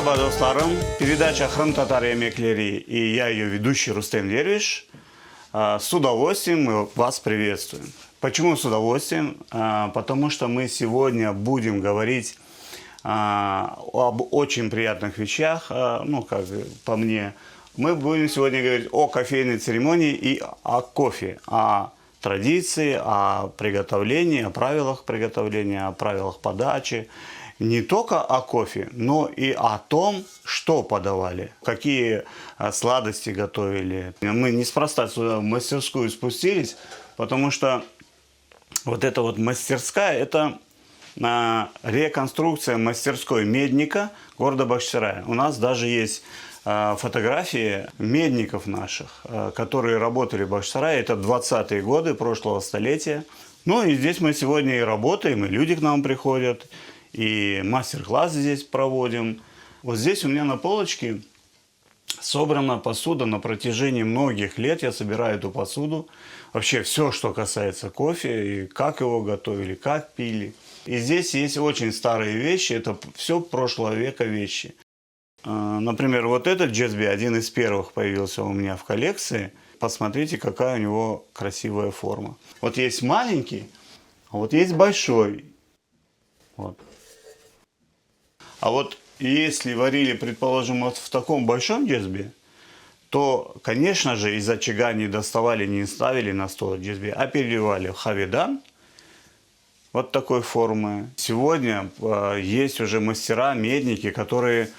Merhaba dostlarım. Передача «Храм Татар Емеклери» и я ее ведущий Рустем Дервиш. С удовольствием мы вас приветствуем. Почему с удовольствием? Потому что мы сегодня будем говорить об очень приятных вещах. Ну, как по мне, мы будем сегодня говорить о кофейной церемонии и о кофе, о традиции, о приготовлении, о правилах приготовления, о правилах подачи. Не только о кофе, но и о том, что подавали, какие сладости готовили. Мы неспроста сюда в мастерскую спустились, потому что вот эта вот мастерская – это реконструкция мастерской медника города Бахчисарая. У нас даже есть фотографии медников наших, которые работали в Бахчисарае. Это 20-е годы прошлого столетия. Ну и здесь мы сегодня и работаем, и люди к нам приходят. И мастер-класс здесь проводим. Вот здесь у меня на полочке собрана посуда на протяжении многих лет. Я собираю эту посуду. Вообще все, что касается кофе, и как его готовили, как пили. И здесь есть очень старые вещи. Это все прошлого века вещи. Например, вот этот GSB, один из первых появился у меня в коллекции. Посмотрите, какая у него красивая форма. Вот есть маленький, а вот есть большой. Вот. А вот если варили, предположим, вот в таком большом джезбе, то, конечно же, из очага не доставали, не ставили на стол джезбе, а переливали в хавидан вот такой формы. Сегодня есть уже мастера, медники, которые,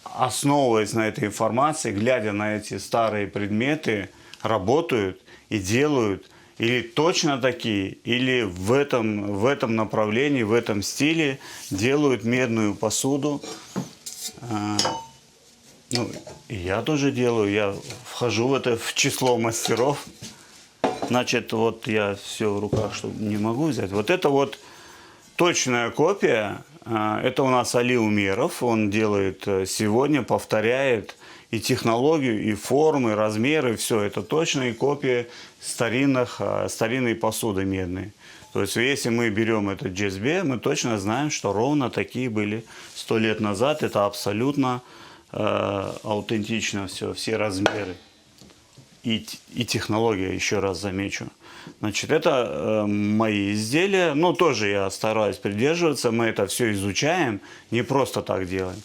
основываясь на этой информации, глядя на эти старые предметы, работают и делают или точно такие, или в этом направлении, в этом стиле делают медную посуду. Ну, и я тоже делаю, я вхожу в число мастеров. Значит, вот я все в руках, что не могу взять. Вот это вот точная копия. Это у нас Али Умеров. Он делает сегодня, повторяет и технологию, и формы, и размеры. Все это точные копии старинной посуды медной. То есть, если мы берем этот GSB, мы точно знаем, что ровно такие были 100 лет назад. Это абсолютно аутентично все размеры. И технология, еще раз замечу. Значит, это мои изделия. Ну, тоже я стараюсь придерживаться. Мы это все изучаем, не просто так делаем.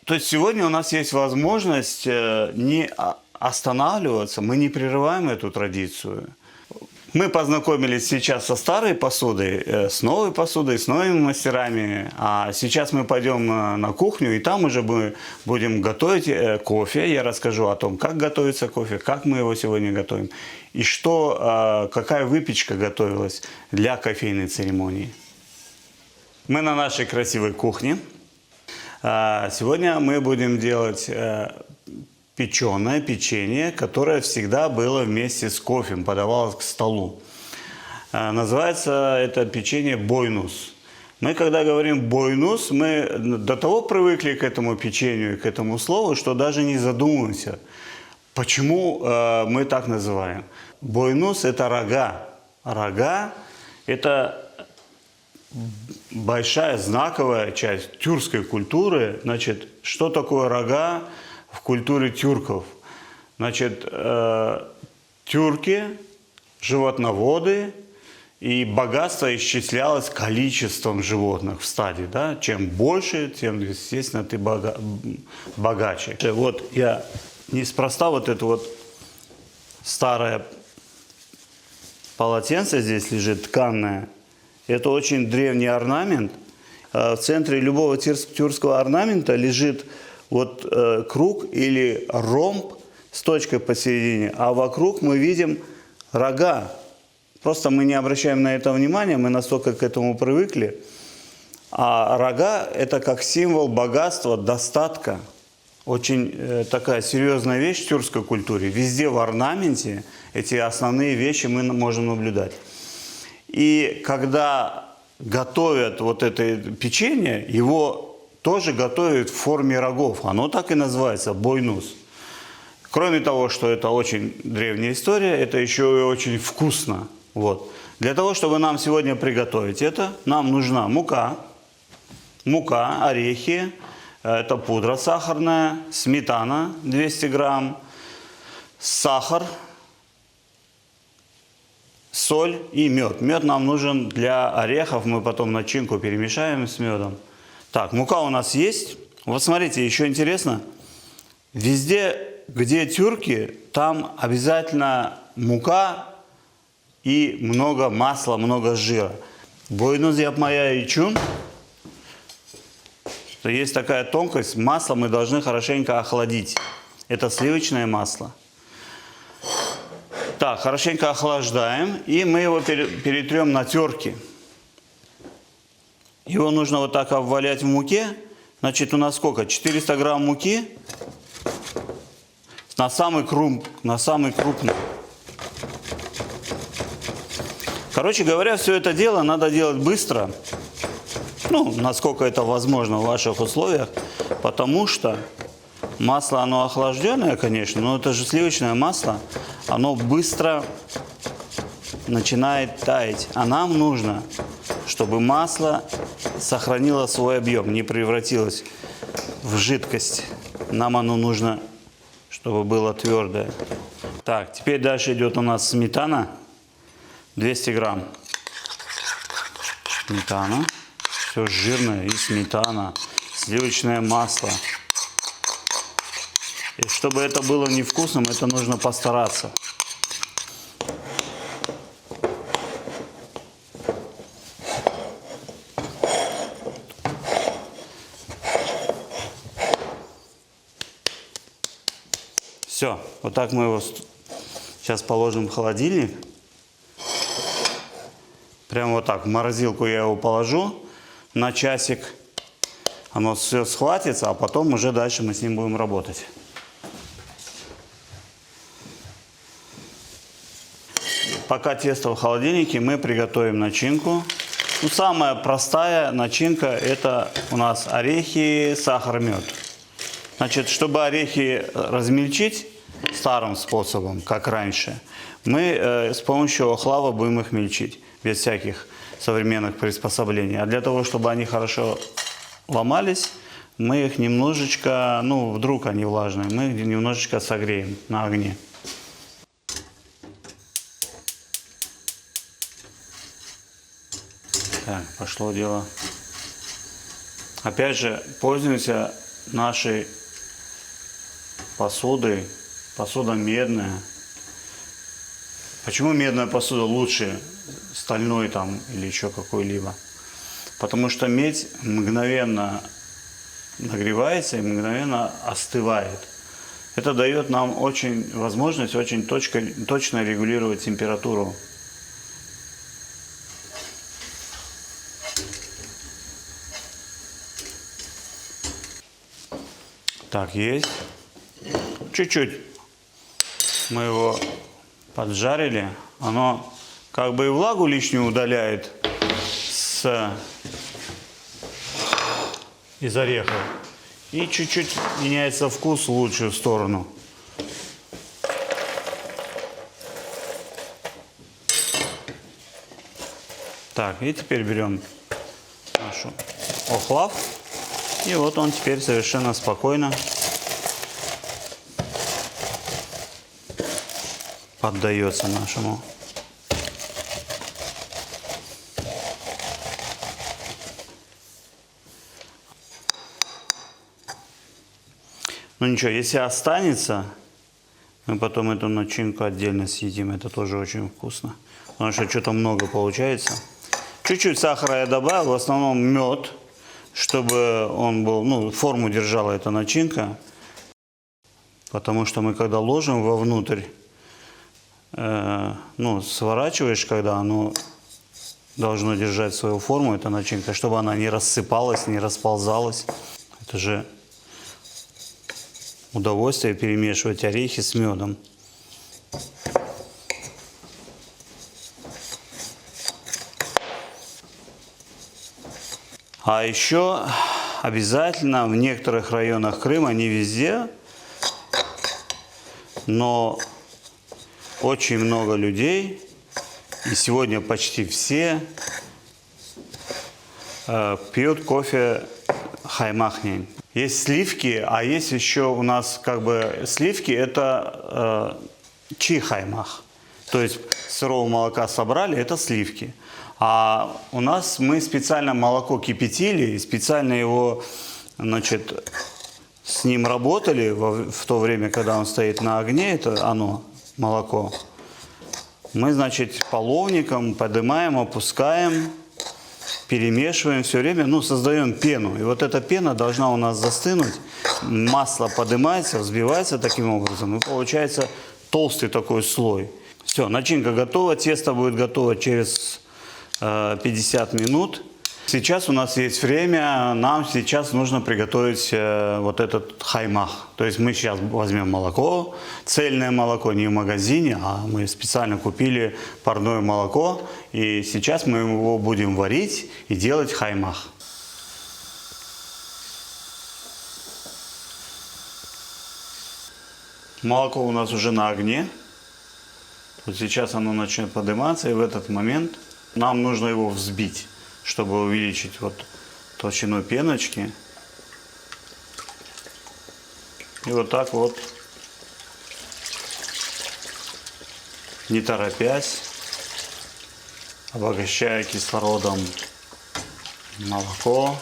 То есть сегодня у нас есть возможность не останавливаться, мы не прерываем эту традицию. Мы познакомились сейчас со старой посудой, с новой посудой, с новыми мастерами. А сейчас мы пойдем на кухню, и там уже мы будем готовить кофе. Я расскажу о том, как готовится кофе, как мы его сегодня готовим. И какая выпечка готовилась для кофейной церемонии. Мы на нашей красивой кухне. Сегодня мы будем делать печеное печенье, которое всегда было вместе с кофе, подавалось к столу. Называется это печенье бойнус. Мы, когда говорим бойнус, мы до того привыкли к этому печенью и к этому слову, что даже не задумываемся, почему мы так называем. Бойнус – это рога. Рога – это большая знаковая часть тюркской культуры. Значит, что такое рога в культуре тюрков? Значит, тюрки, животноводы, и богатство исчислялось количеством животных в стаде. Да? Чем больше, тем, естественно, ты богаче. Вот я неспроста вот это вот старое полотенце здесь лежит, тканое. Это очень древний орнамент. В центре любого тюркского орнамента лежит вот круг или ромб с точкой посередине, а вокруг мы видим рога. Просто мы не обращаем на это внимания, мы настолько к этому привыкли. А рога – это как символ богатства, достатка. Очень такая серьезная вещь в тюркской культуре. Везде в орнаменте эти основные вещи мы можем наблюдать. И когда готовят вот это печенье, его тоже готовят в форме рогов. Оно так и называется – бойнус. Кроме того, что это очень древняя история, это еще и очень вкусно. Вот. Для того, чтобы нам сегодня приготовить это, нам нужна мука, орехи, Это пудра сахарная, сметана 200 грамм, сахар, соль и мед. Мед нам нужен для орехов, мы потом начинку перемешаем с медом. Так, мука у нас есть. Вот смотрите, еще интересно, везде, где тюрки, там обязательно мука и много масла, много жира. Boynuz yapmaya için, то есть такая тонкость, масло мы должны хорошенько охладить. Это сливочное масло. Так, хорошенько охлаждаем, и мы его перетрем на терке. Его нужно вот так обвалять в муке. Значит, у нас сколько? 400 грамм муки на самый крупный. Короче говоря, все это дело надо делать быстро. Ну, насколько это возможно в ваших условиях. Потому что масло, оно охлажденное, конечно, но это же сливочное масло. Оно быстро начинает таять. А нам нужно, чтобы масло сохранило свой объем, не превратилось в жидкость. Нам оно нужно, чтобы было твердое. Так, теперь дальше идет у нас сметана. 200 грамм. Сметана. Все жирное и сметана. Сливочное масло. И чтобы это было невкусным, это нужно постараться. Все, вот так мы его сейчас положим в холодильник. Прямо вот так в морозилку я его положу на часик. Оно все схватится, а потом уже дальше мы с ним будем работать. Пока тесто в холодильнике, мы приготовим начинку. Ну, самая простая начинка — это у нас орехи, сахар, мед. Значит, чтобы орехи размельчить старым способом, как раньше, мы с помощью охлава будем их мельчить, без всяких современных приспособлений. А для того, чтобы они хорошо ломались, мы их немножечко, ну, вдруг они влажные, мы их немножечко согреем на огне. Так, пошло дело. Опять же, пользуемся нашей посудой. Посуда медная. Почему медная посуда лучше стальной там или еще какой-либо? Потому что медь мгновенно нагревается и мгновенно остывает. Это дает нам возможность очень точно регулировать температуру. Так, есть. Чуть-чуть мы его поджарили. Оно как бы и влагу лишнюю удаляет из орехов. И чуть-чуть меняется вкус в лучшую сторону. Так, и теперь берем нашу охлав. И вот он теперь совершенно спокойно поддается нашему. Ну ничего, если останется, мы потом эту начинку отдельно съедим. Это тоже очень вкусно. Потому что что-то много получается. Чуть-чуть сахара я добавил, в основном мед, чтобы он был, ну, форму держала эта начинка. Потому что мы когда ложим вовнутрь, ну, сворачиваешь, когда оно должно держать свою форму, эта начинка, чтобы она не рассыпалась, не расползалась. Это же удовольствие перемешивать орехи с медом. А еще обязательно в некоторых районах Крыма, не везде, но очень много людей, и сегодня почти все, пьют кофе хаймахнень. Есть сливки, а есть еще у нас как бы сливки, это чихаймах. То есть сырого молока собрали, это сливки. А у нас мы специально молоко кипятили и специально его, значит, с ним работали в то время, когда он стоит на огне, это оно, молоко. Мы, значит, половником поднимаем, опускаем, перемешиваем все время, ну, создаем пену. И вот эта пена должна у нас застынуть, масло поднимается, взбивается таким образом, и получается толстый такой слой. Все, начинка готова, тесто будет готово через 50 минут. Сейчас у нас есть время, нам сейчас нужно приготовить вот этот хаймах. То есть мы сейчас возьмем молоко, цельное молоко, не в магазине, а мы специально купили парное молоко. И сейчас мы его будем варить и делать хаймах. Молоко у нас уже на огне. Вот сейчас оно начнет подниматься, и в этот момент нам нужно его взбить, чтобы увеличить вот толщину пеночки. И вот так вот, не торопясь, обогащая кислородом молоко,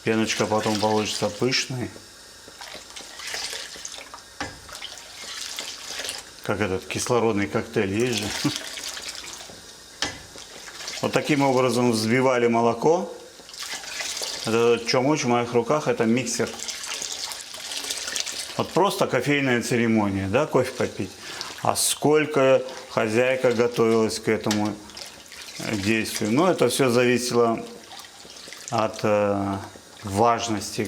пеночка потом получится пышной. Как этот кислородный коктейль, есть же. Вот таким образом взбивали молоко. Этот чомуч в моих руках — это миксер. Вот просто кофейная церемония, да, кофе попить. А сколько хозяйка готовилась к этому действию. Ну, это все зависело от важности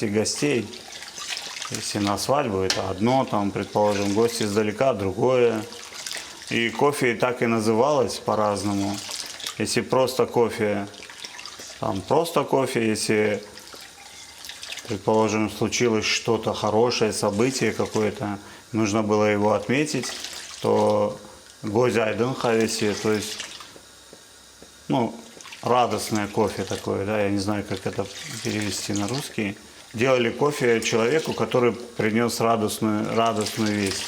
гостей. Если на свадьбу, это одно, там, предположим, гости издалека, другое. И кофе так и называлось по-разному. Если просто кофе, там просто кофе. Если, предположим, случилось что-то хорошее, событие какое-то, нужно было его отметить, то гозайден хавеси, то есть, ну, радостное кофе такое, да, я не знаю, как это перевести на русский. Делали кофе человеку, который принес радостную весть.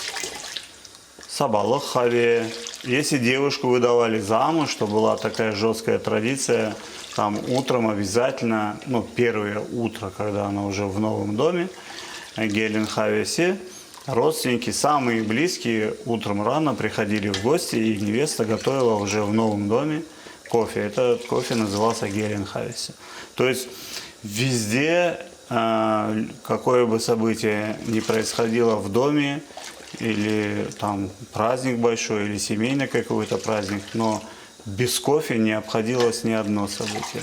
Сабалах хаве. Если девушку выдавали замуж, что была такая жесткая традиция, там утром обязательно, ну, первое утро, когда она уже в новом доме, гелен хавеси, родственники, самые близкие, утром рано приходили в гости, и невеста готовила уже в новом доме кофе. Этот кофе назывался гелен хавеси. То есть везде, какое бы событие ни происходило в доме, или там праздник большой, или семейный какой-то праздник, но без кофе не обходилось ни одно событие.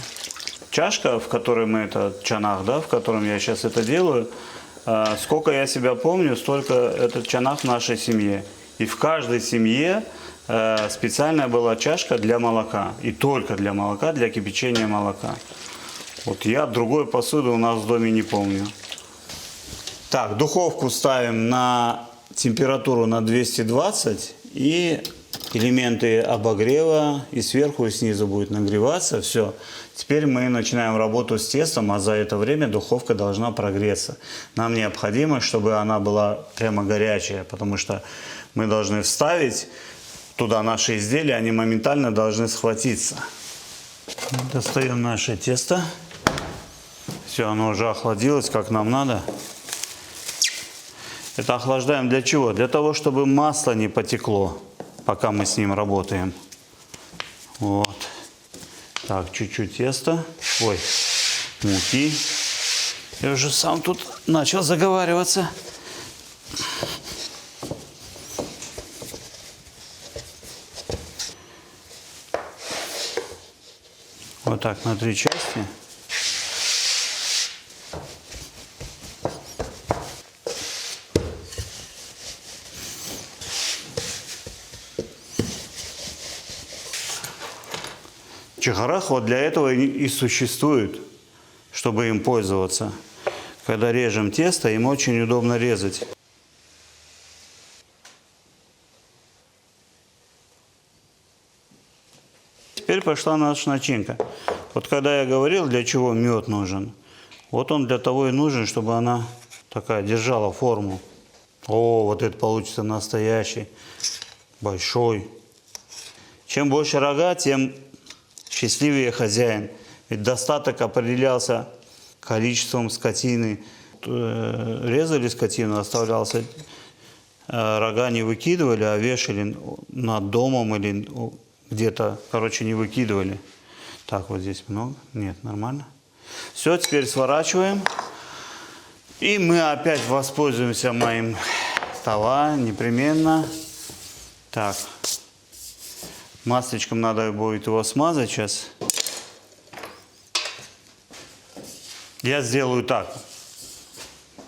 Чашка, в которой мы этот чанах, да, в котором я сейчас это делаю, сколько я себя помню, столько этот чанах в нашей семье. И в каждой семье специальная была чашка для молока. И только для молока, для кипячения молока. Вот я другой посуды у нас в доме не помню. Так, духовку ставим на температуру на 220 и элементы обогрева и сверху и снизу будет нагреваться. Все. Теперь мы начинаем работу с тестом, а за это время духовка должна прогреться. Нам необходимо, чтобы она была прямо горячая, потому что мы должны вставить туда наши изделия, они моментально должны схватиться. Достаем наше тесто. Все, оно уже охладилось, как нам надо. Это охлаждаем для чего? Для того, чтобы масло не потекло, пока мы с ним работаем. Вот. Так, чуть-чуть теста. Ой, муки. Я уже сам тут начал заговариваться. Вот так на 3 части. Чахарах вот для этого и существует, чтобы им пользоваться. Когда режем тесто, им очень удобно резать. теперь пошла наша начинка. Вот когда я говорил, для чего мед нужен, вот он для того и нужен, чтобы она такая держала форму. О, вот это получится настоящий, большой. Чем больше рога, тем счастливее хозяин. Ведь достаток определялся количеством скотины. Резали скотину, оставлялся, рога не выкидывали, а вешали над домом или где-то, короче, не выкидывали. Так, вот здесь много. Нет, нормально. Все, теперь сворачиваем. И мы опять воспользуемся моим тава непременно. Так, масличком надо будет его смазать сейчас. Я сделаю так.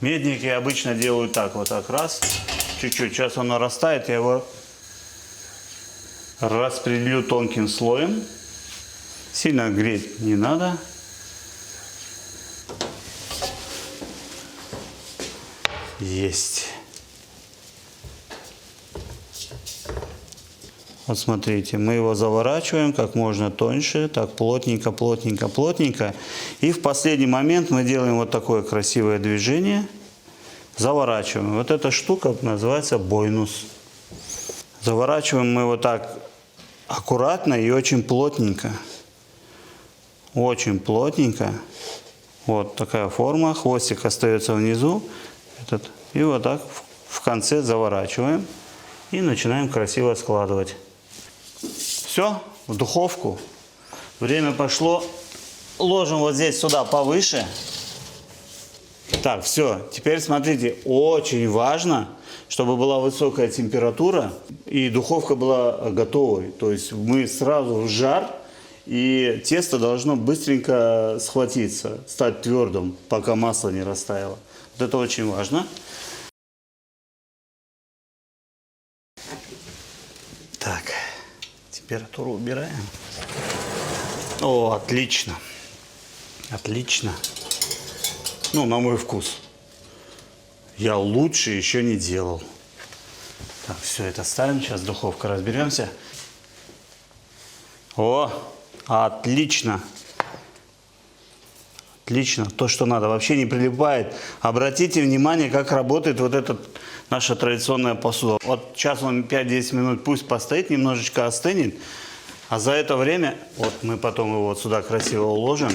Медники обычно делают так, вот так раз, чуть-чуть. Сейчас оно растает, я его распределю тонким слоем. Сильно греть не надо. Есть. Вот смотрите, мы его заворачиваем как можно тоньше, так плотненько, плотненько, плотненько. И в последний момент мы делаем вот такое красивое движение. Заворачиваем. Вот эта штука называется бойнус. Заворачиваем мы вот так аккуратно и очень плотненько. Очень плотненько. Вот такая форма. Хвостик остается внизу. И вот так в конце заворачиваем. И начинаем красиво складывать. Все, в духовку. Время пошло. Ложим вот здесь сюда повыше. Так, все. Теперь смотрите, очень важно, чтобы была высокая температура и духовка была готовой. То есть мы сразу в жар, и тесто должно быстренько схватиться, стать твердым, пока масло не растаяло. Вот это очень важно. Так, температуру убираем. О, отлично. Отлично. Ну, на мой вкус. Я лучше еще не делал. Так, все это ставим. Сейчас духовка разберемся. О, отлично. Отлично. То, что надо. Вообще не прилипает. Обратите внимание, как работает вот эта наша традиционная посуда. Вот сейчас он 5-10 минут пусть постоит, немножечко остынет. А за это время, вот мы потом его вот сюда красиво уложим.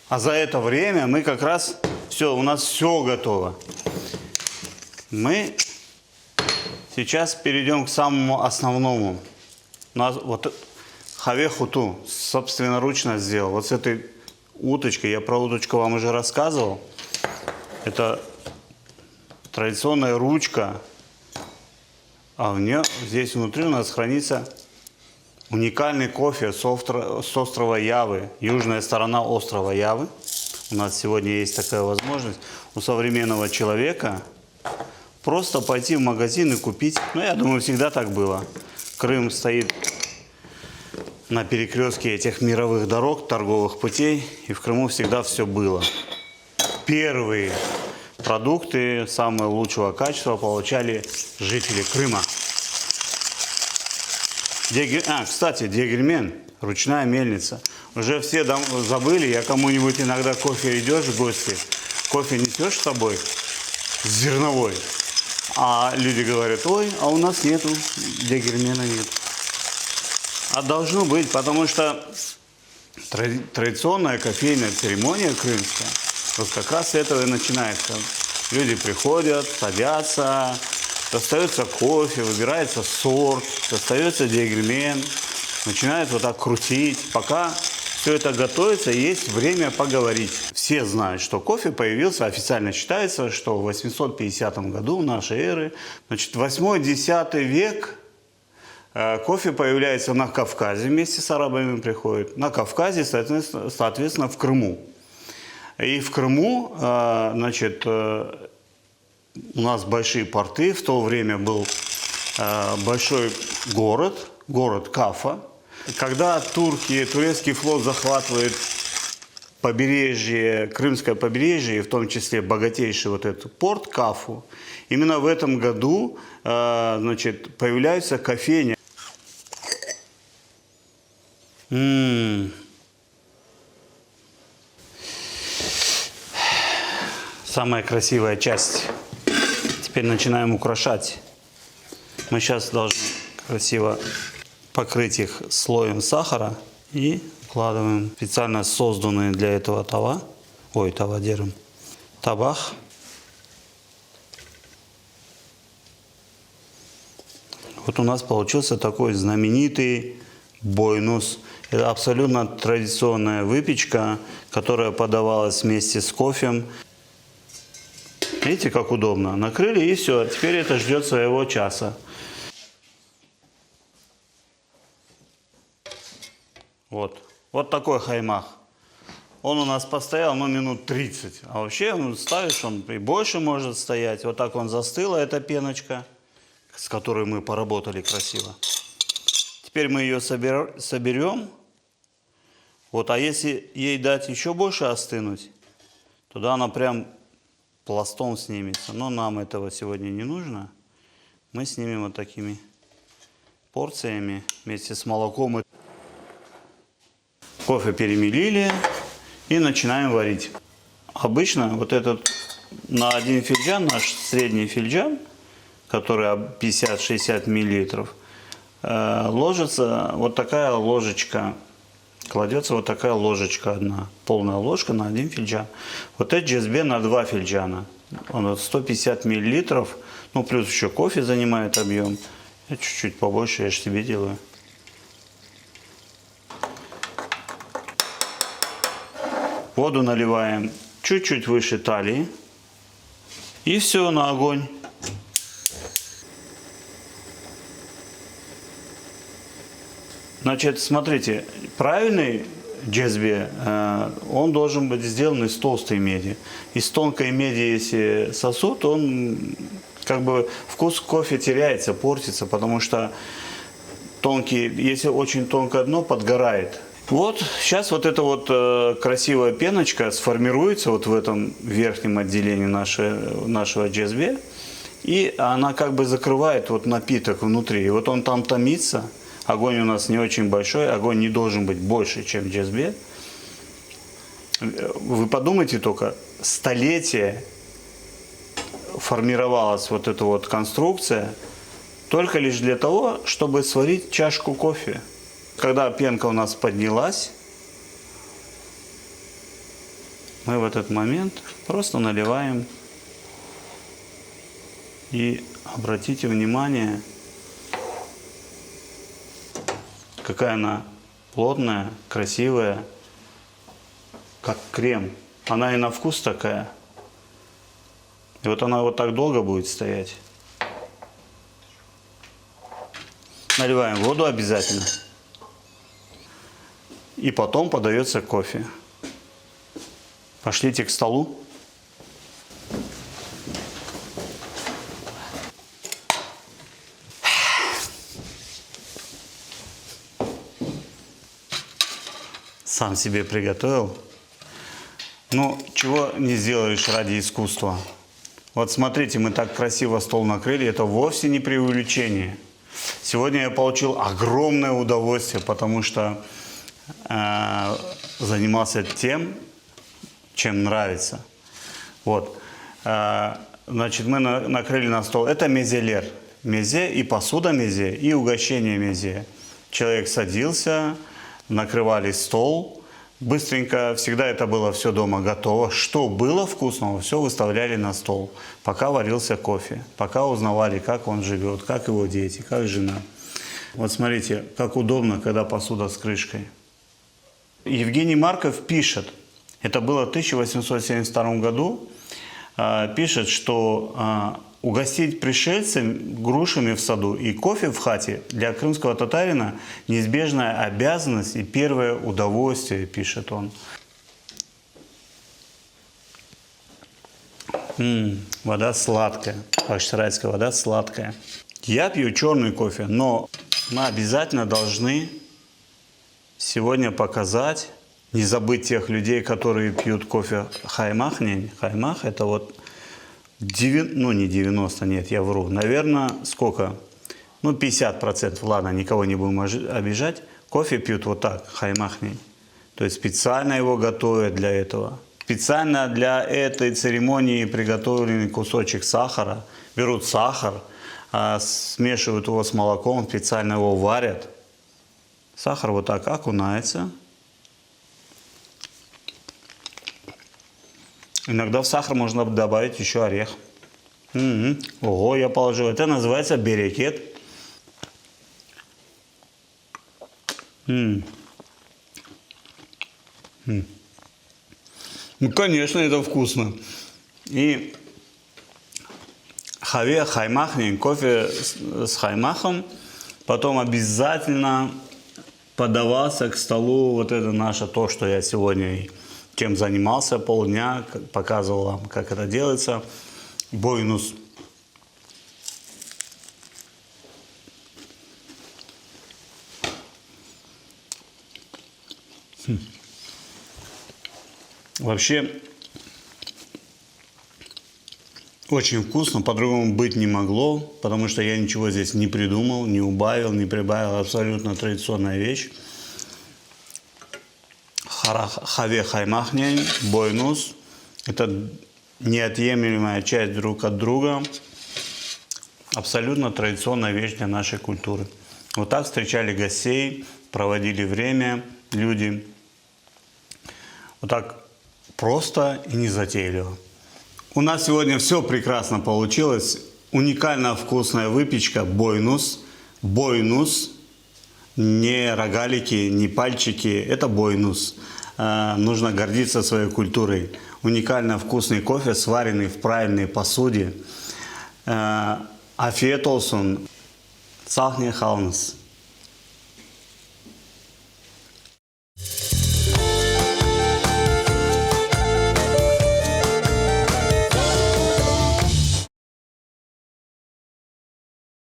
А за это время мы как раз, все, у нас все готово. Мы сейчас перейдем к самому основному. У нас вот хаве-хуту собственноручно сделал. Вот с этой уточкой, я про уточку вам уже рассказывал. Это традиционная ручка. А в нее, здесь внутри у нас хранится уникальный кофе с острова Явы, южная сторона острова Явы. У нас сегодня есть такая возможность у современного человека просто пойти в магазин и купить. Ну, я думаю, всегда так было. Крым стоит на перекрестке этих мировых дорог, торговых путей, и в Крыму всегда все было. Первые продукты самого лучшего качества получали жители Крыма. Кстати, дегельмен, ручная мельница. Уже все забыли, я кому-нибудь иногда кофе идешь в гости, кофе несешь с собой, зерновой. А люди говорят, ой, а у нас нету, дегельмена нет. А должно быть, потому что традиционная кофейная церемония крымская, вот как раз с этого и начинается. Люди приходят, садятся, достается кофе, выбирается сорт, достается дегельмен, начинают вот так крутить, пока все это готовится, есть время поговорить. Все знают, что кофе появился, официально считается, что в 850 году нашей эры, значит, 8-10 век кофе появляется на Кавказе, вместе с арабами приходит, на Кавказе, соответственно, в Крыму. И в Крыму, значит, у нас большие порты, в то время был большой город Кафа. Когда турецкий флот захватывает побережье, Крымское побережье, в том числе богатейший вот этот порт Кафу, именно в этом году, значит, появляется кофейня. Самая красивая часть. Теперь начинаем украшать. Мы сейчас должны красиво покрыть их слоем сахара и укладываем специально созданные для этого табах. Вот у нас получился такой знаменитый бойнус. Это абсолютно традиционная выпечка, которая подавалась вместе с кофе. Видите, как удобно. Накрыли и все. Теперь это ждет своего часа. Вот такой хаймах. Он у нас постоял, минут 30. А вообще, ставишь, он и больше может стоять. Вот так он застыла, эта пеночка, с которой мы поработали красиво. Теперь мы ее соберем. А если ей дать еще больше остынуть, тогда она прям пластом снимется. Но нам этого сегодня не нужно. Мы снимем вот такими порциями вместе с молоком. Кофе перемелили и начинаем варить. Обычно вот этот на один финджан, наш средний финджан, который 50-60 миллилитров, ложится вот такая ложечка. Кладется вот такая ложечка одна. Полная ложка на один финджан. Вот это GSB на 2 финджана. Он 150 миллилитров. Плюс еще кофе занимает объем. Я чуть-чуть побольше, я же себе делаю. Воду наливаем чуть-чуть выше талии. И все, на огонь. Значит, смотрите, правильный GSB, он должен быть сделан из толстой меди. Из тонкой меди, если сосуд, он вкус кофе теряется, портится, потому что если очень тонкое дно, подгорает. Сейчас эта красивая пеночка сформируется в этом верхнем отделении нашего GSB, и она закрывает напиток внутри. И он там томится. Огонь у нас не очень большой, огонь не должен быть больше, чем GSB. Вы подумайте только, столетия формировалась эта конструкция только лишь для того, чтобы сварить чашку кофе. Когда пенка у нас поднялась, мы в этот момент просто наливаем. И обратите внимание, какая она плотная, красивая, как крем. Она и на вкус такая. И она так долго будет стоять. Наливаем воду обязательно. И потом подается кофе. Пошлите к столу. Сам себе приготовил. Чего не сделаешь ради искусства. Смотрите, мы так красиво стол накрыли. Это вовсе не преувеличение. Сегодня я получил огромное удовольствие, потому что занимался тем, чем нравится. Значит, мы накрыли на стол. Это мезелер. Мезе и посуда мезе, и угощение мезе. Человек садился, накрывали стол. Быстренько, всегда это было все дома готово. Что было вкусного, все выставляли на стол. Пока варился кофе, пока узнавали, как он живет, как его дети, как жена. Смотрите, как удобно, когда посуда с крышкой. Евгений Марков пишет, это было в 1872 году, пишет, что угостить пришельцев грушами в саду и кофе в хате для крымского татарина неизбежная обязанность и первое удовольствие, пишет он. Вода сладкая, бахчисарайская вода сладкая. Я пью черный кофе, но мы обязательно должны сегодня показать, не забыть тех людей, которые пьют кофе хаймах. Хаймах это не 90, нет, я вру. Наверное, сколько? 50%, ладно, никого не будем обижать. Кофе пьют вот так, хаймахни. То есть специально его готовят для этого. Специально для этой церемонии приготовленный кусочек сахара. Берут сахар, смешивают его с молоком, специально его варят. Сахар вот так окунается. Иногда в сахар можно добавить еще орех. Ого, я положил. Это называется берекет. Ну, конечно, это вкусно. И хаве хаймахни, кофе с хаймахом, потом обязательно подавался к столу вот это наше, то, что я сегодня чем занимался полдня, показывал вам, как это делается, бойнус. Вообще очень вкусно, по-другому быть не могло, потому что я ничего здесь не придумал, не убавил, не прибавил, абсолютно традиционная вещь. Хаве хаймахнень, бойнус – это неотъемлемая часть друг от друга, абсолютно традиционная вещь для нашей культуры. Вот так встречали гостей, проводили время люди. Вот так просто и незатейливо. У нас сегодня все прекрасно получилось. Уникально вкусная выпечка бойнус. Бойнус. Не рогалики, не пальчики. Это бойнус. Нужно гордиться своей культурой. Уникально вкусный кофе, сваренный в правильной посуде. Афиет олсун. Сахне халнс.